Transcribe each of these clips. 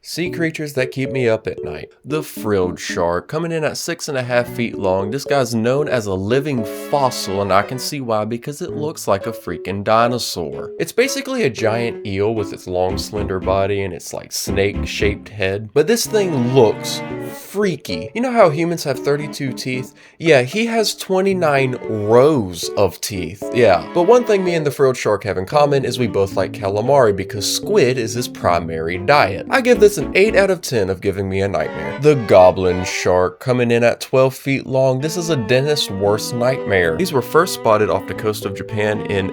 Sea creatures that keep me up at night. The frilled shark, coming in at 6.5 feet long. This guy's known as a living fossil, and I can see why, because it looks like a freaking dinosaur. It's basically a giant eel with its long slender body and its like snake-shaped head, but this thing looks freaky. You know how humans have 32 teeth? Yeah, he has 29 rows of teeth. Yeah, but one thing me and the frilled shark have in common is we both like calamari because squid is his primary diet. I give this an 8 out of 10 of giving me a nightmare. The goblin shark, coming in at 12 feet long. This is a dentist's worst nightmare. These were first spotted off the coast of Japan in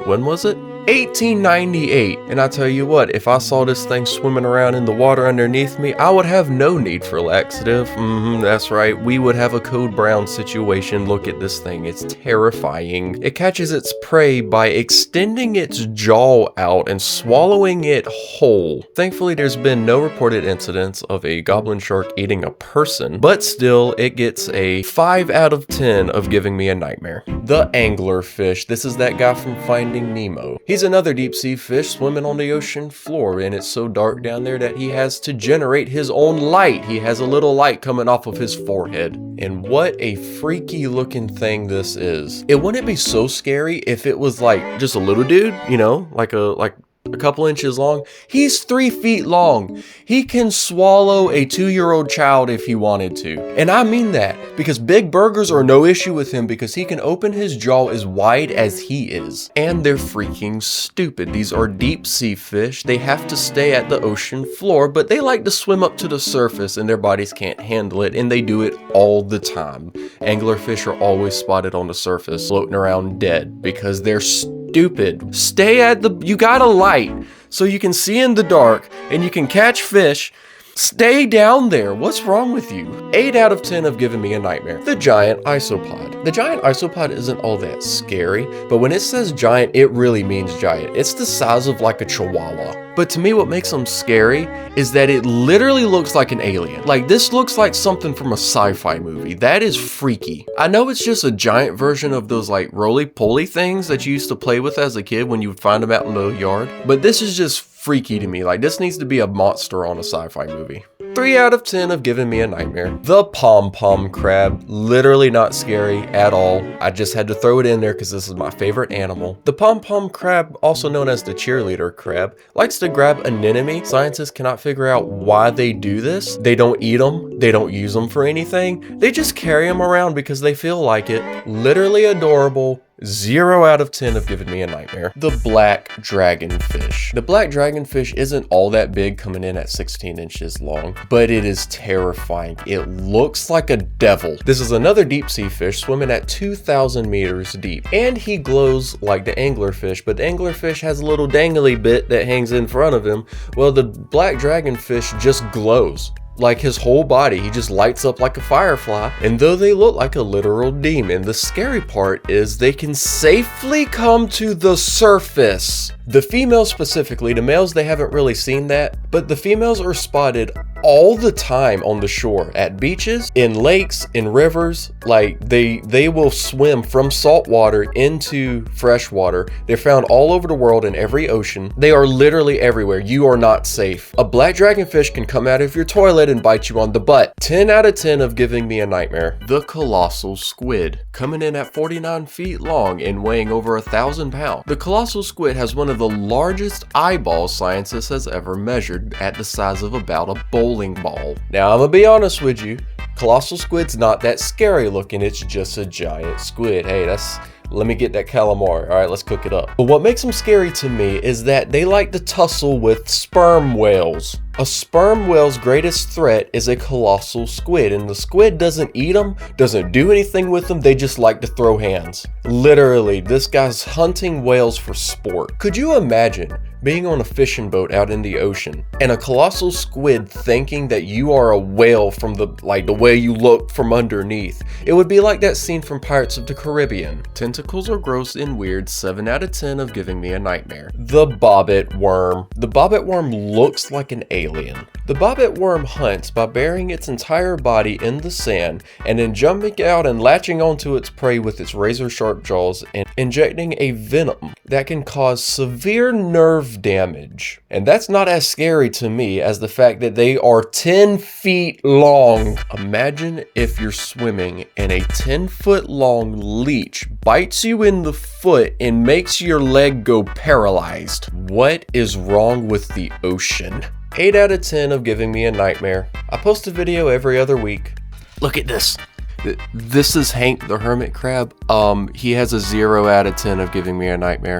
when was it? 1898. And I tell you what, if I saw this thing swimming around in the water underneath me, I would have no need for laxative. That's right, we would have a Code Brown situation. Look at this thing, it's terrifying. It catches its prey by extending its jaw out and swallowing it whole. Thankfully, there's been no reported incidents of a goblin shark eating a person, but still, it gets a 5 out of 10 of giving me a nightmare. The anglerfish. This is that guy from Finding Nemo. He's another deep sea fish swimming on the ocean floor, and it's so dark down there that he has to generate his own light. He has a little light coming off of his forehead. And what a freaky looking thing this is. It wouldn't be so scary if it was like just a little dude, you know, like a couple inches long. He's 3 feet long. He can swallow a 2-year-old child if he wanted to. And I mean that, because big burgers are no issue with him because he can open his jaw as wide as he is. And they're freaking stupid. These are deep sea fish. They have to stay at the ocean floor, but they like to swim up to the surface and their bodies can't handle it, and they do it all the time. Anglerfish are always spotted on the surface, floating around dead because they're stupid. Stay at you got a light so you can see in the dark and you can catch fish. Stay down there. What's wrong with you? 8 out of 10 of giving me a nightmare. The giant isopod. The giant isopod isn't all that scary, but when it says giant, it really means giant. It's the size of like a chihuahua. But to me, what makes them scary is that it literally looks like an alien. Like, this looks like something from a sci-fi movie. That is freaky. I know it's just a giant version of those like roly-poly things that you used to play with as a kid when you would find them out in the yard, but this is just freaky to me. Like, this needs to be a monster on a sci-fi movie. 3 out of 10 of giving me a nightmare. The pom-pom crab. Literally not scary at all. I just had to throw it in there because this is my favorite animal. The pom-pom crab, also known as the cheerleader crab, likes to grab an enemy. Scientists cannot figure out why they do this. They don't eat them. They don't use them for anything. They just carry them around because they feel like it. Literally adorable. 0 out of 10 of giving me a nightmare. The black dragonfish. The black dragonfish isn't all that big, coming in at 16 inches long, but it is terrifying. It looks like a devil. This is another deep sea fish swimming at 2,000 meters deep, and he glows like the anglerfish, but the anglerfish has a little dangly bit that hangs in front of him. Well, the black dragonfish just glows. Like his whole body, he just lights up like a firefly. And though they look like a literal demon, the scary part is they can safely come to the surface. The females specifically, the males, they haven't really seen that, but the females are spotted all the time on the shore, at beaches, in lakes, in rivers. Like, they will swim from salt water into fresh water. They're found all over the world in every ocean. They are literally everywhere. You are not safe. A black dragonfish can come out of your toilet and bite you on the butt. 10 out of 10 of giving me a nightmare. The colossal squid, coming in at 49 feet long and weighing over 1,000 pounds. The colossal squid has one of the largest eyeballs scientists has ever measured, at the size of about a bowling ball. Now, I'm gonna be honest with you, colossal squid's not that scary looking. It's just a giant squid. Hey, let me get that calamari. All right, let's cook it up. But what makes them scary to me is that they like to tussle with sperm whales. A sperm whale's greatest threat is a colossal squid, and the squid doesn't eat them, doesn't do anything with them, they just like to throw hands. Literally, this guy's hunting whales for sport. Could you imagine being on a fishing boat out in the ocean and a colossal squid thinking that you are a whale from the way you look from underneath? It would be like that scene from Pirates of the Caribbean. Tentacles are gross and weird. 7 out of 10 of giving me a nightmare. The bobbit worm. The bobbit worm looks like an alien. The bobbit worm hunts by burying its entire body in the sand and then jumping out and latching onto its prey with its razor-sharp jaws and injecting a venom that can cause severe nerve of damage. And that's not as scary to me as the fact that they are 10 feet long. Imagine if you're swimming and a 10-foot long leech bites you in the foot and makes your leg go paralyzed. What is wrong with the ocean? 8 out of 10 of giving me a nightmare. I post a video every other week. Look at this. This is Hank the hermit crab. He has a 0 out of 10 of giving me a nightmare.